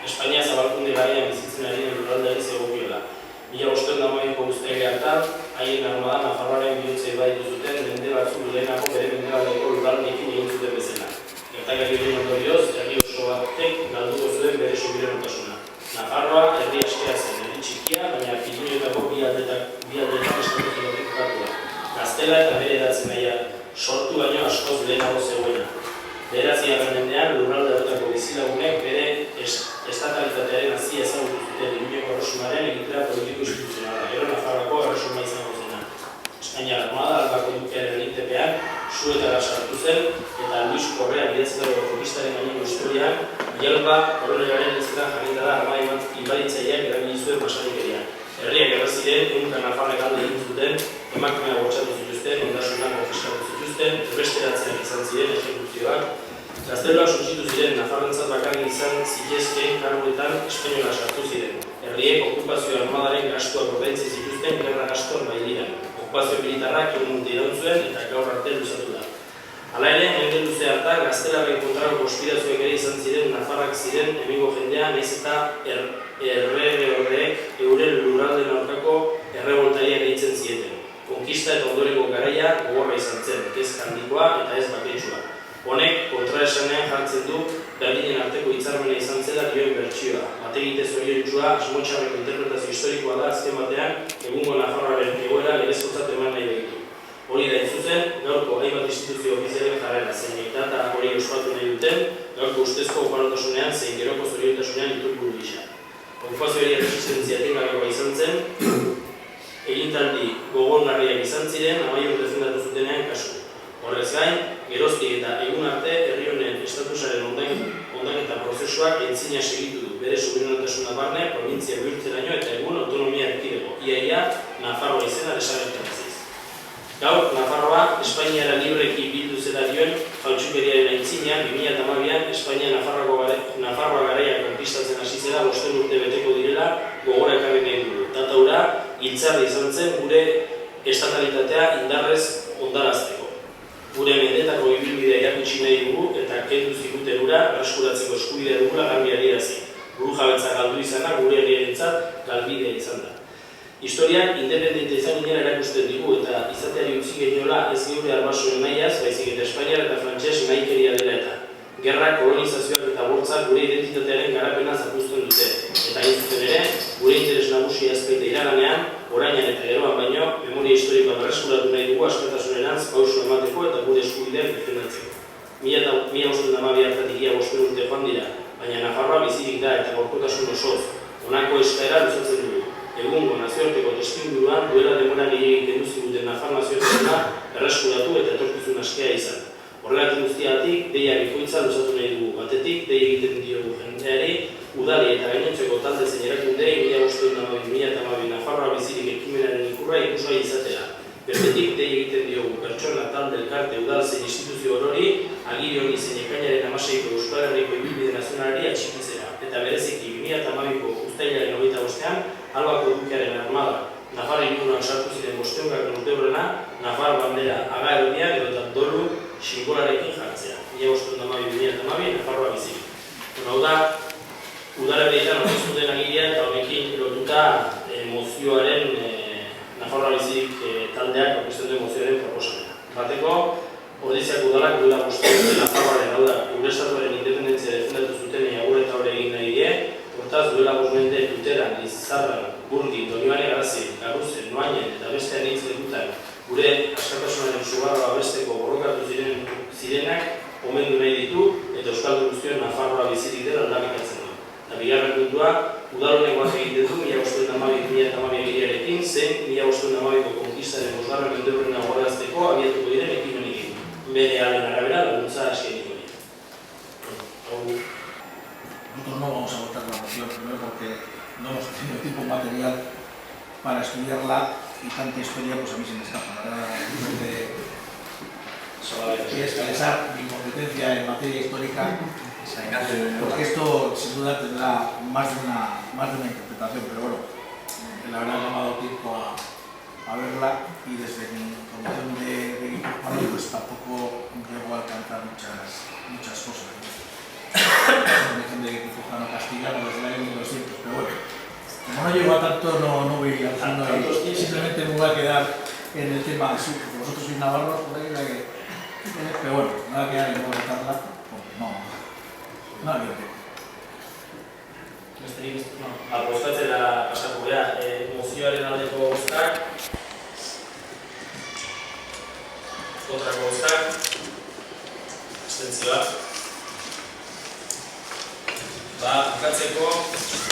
Espainia zabalkunde garaian bizitzen ari den lurraldeari zegokiola. 1512ko uztaile hartan, haien armada Nafarroaren bihotza ibaitu zuten mende batzuk lehenako bere mendebaldeko lurraldeekin egin zuten bezala. Gertakari horien ondorioz, herri oso batek galduko zuen bere subiranotasuna. Nafarroa herri askea zen, herri txikia, baina Pirinioetako bi aldeetan estrategikotik kokatu da. Gaztela eta bere edatzen nahia sortu baino askoz lehenago zegoena. 9. mendean lurralde horretako bizilagunek bere estatalitatearen hazia ezagutu zuten Iruñeko Erresumaren egitura politiko-instituzionala, gero Nafarroako erresuma izango zena. Espainiar Armada Albako dukearen agintepean suetara sartu zen eta Luis Correa bidezatako konkistaren gaineko historian Bialba koronelaren hitzetan jarrita da armada inbaditzaileak erabili zuen basanikerian. Herriak erraziren, ehunka nafarrek alde egin zuten, emakumea bortxatu zituzten, ondasunak konfiskatu zituzten, erbesteratzeak izan ziren ejekuzioak. Gazteluak suntsitu ziren, Nafarrentzat bakarrik izan zitezkeen karguetan espainola sartu ziren. Herriek okupazio armadaren gastuak ordaintzen zituzten, gerra gastuan bailiran. Okupazio militarrak egun iraun zuen eta gaur arte luzatu da. Hala ere, mende luze hartan, gaztelarren kontrako konspirazioak ere izan ziren, Nafarrak ziren, hemengo jendean, nahiz eta errege horreek euren lurralden aurkako erreboltariak egiten zieten. Konkista eta ondorengo garaia gogorra izan zen, kezka handikoa eta ez baketsua. Honek, kontraesanean jartzen du, berdinen arteko hitzarmena izan zela dioen bertsioa. Bategite zoriontsua, asmotxarreko interpretazio historikoa da azken batean, egungo Nafarroaren egoera legezkotzat eman nahi behitu. Hori da zuzen, gaurko hainbat instituzio ofizialen jarrera zein data hori ospatu nahi duten, gaurko ustezko oparotasunean zein geroko zoriontasunean iturburu gisa. Okupazioari resistentzia etengabekoa izan zen, egintaldi gogongarriak izan ziren, amaiur defendatu zutenean kasu. Horrez gain, geroztik eta egun arte herri honen estatusaren ondaketa prozesuak entzina segitu du, bere subiranotasuna barne, provintzia bihurtzeraino eta egun autonomia erkidego, iaia Nafarroa izena desagertzen. Gaur, Nafarroa, Espainiara libreki bildu zela dioen faltsukeriaren aitzinean, 2012an Espainia Nafarroa garaia konkistatzen hasi zela 5 urte beteko direla gogora ekarri nahi dugu. Data hura, hiltzarri izan zen gure estatalitatea indarrez ondarazteko. Gure mendetako ibilbidea erakutsi nahi dugu eta kendu ziguten hura berreskuratzeko eskubidea dugula garbi adierazi. Burujabetza galdu izana gure herriarentzat galbidea izan da. Historiak independente izan ginen erakusten digu eta izateari utzi geniola ez geure arbasoen nahiaz, baizik eta Espainiar eta Frantses nahikeria dela eta. Gerra, kolonizazioak eta bortzak gure identitatearen garapena zapuzten dute. Eta hain zuzen ere, gure interes nagusia ez baita iraganean, orainan eta geroan baino, memoria historikoa berreskuratu nahi dugu askatasunerantz pauso emateko eta gure eskubideak defendatzeko. 1512 hartatik ia 5 urte joan dira, baina Nafarroa bizirik da eta gorkotasun osoz, honako eskaera luzatzen dugu. Egungo nazioarteko testuinguruan duela denbora gehiagik kendu ziguten Nafar nazioartekona erreskuratu eta etorkizun askea izan. Horregatik guztiagatik, deia bikoitza luzatu nahi dugu. Batetik, dei egiten diogu jendeari, udari eta gainontzeko talde zein erakundei 1512-2012 Nafarroa bizirik ekimenaren ikurra ikusgai izatera. Bestetik, dei egiten diogu pertsona, talde, elkarte, udal zein instituzio orori, agiri honi zein ekainaren 16ko Euskal Herriko ibilbide nazionalari atxikitzera. Eta bereziki 2012ko uztailaren 25ean, Albako dukearen armada, Nafar inguruan sartu ziren 500 urte horrena, Nafar bandera aga erodiak edo eta dolu simbolarekin jartzea. 1512-2012 Nafarroa bizirik. Hau da, udalerrietan aurkeztu den agiria eta honekin lotuta mozioaren Nafarroa bizirik taldeak aurkeztu den mozioaren proposamena. Bateko, Ordiziako udalak duela 5 urte Nafarroaren, hau da, gure estatuaren independentzia defendatu zuten agure eta hori egin nahi die. Hortaz, duela 5 mende Tuteran, Lizarran, Burdi, Donibane Garazi, Garruzen, Noainen eta beste anitz lekutan gure askatasunaren sugarroa besteko borrokatu zirenak omendu nahi ditu eta Euskaldun guztion Nafarroa bizirik dela aldaketatzen du. Eta bigarren puntua, udalonekoak egiten du 1512-2012 egiriarekin, zein 1512ko konkistaren 5. mende horrena gorazteko abiatuko diren ekimenikin. Bere haren arabera, laguntza askeniko dira. Nosotros no vamos a votar la moción, primero porque no hemos tenido tiempo material para estudiarla y tanta historia pues a mí se me escapa. La verdad, expresar mi competencia en materia histórica, porque esto sin duda tendrá más de una interpretación, pero bueno, la verdad no me ha dado tiempo a verla y desde mi condición de guipuzcoano pues tampoco llego a alcanzar muchas cosas. La condición de guipuzcoano castellano desde no llego a tanto, no voy a simplemente me voy a quedar en el tema, sí, porque vosotros sois navarros, por ahí, pero bueno, nada que hay que votarla, no, nada que ver. Apostatzera pasako gara, mozioaren aldeko bozkak, kontrako bozkak, abstentzioak. Bukatzeko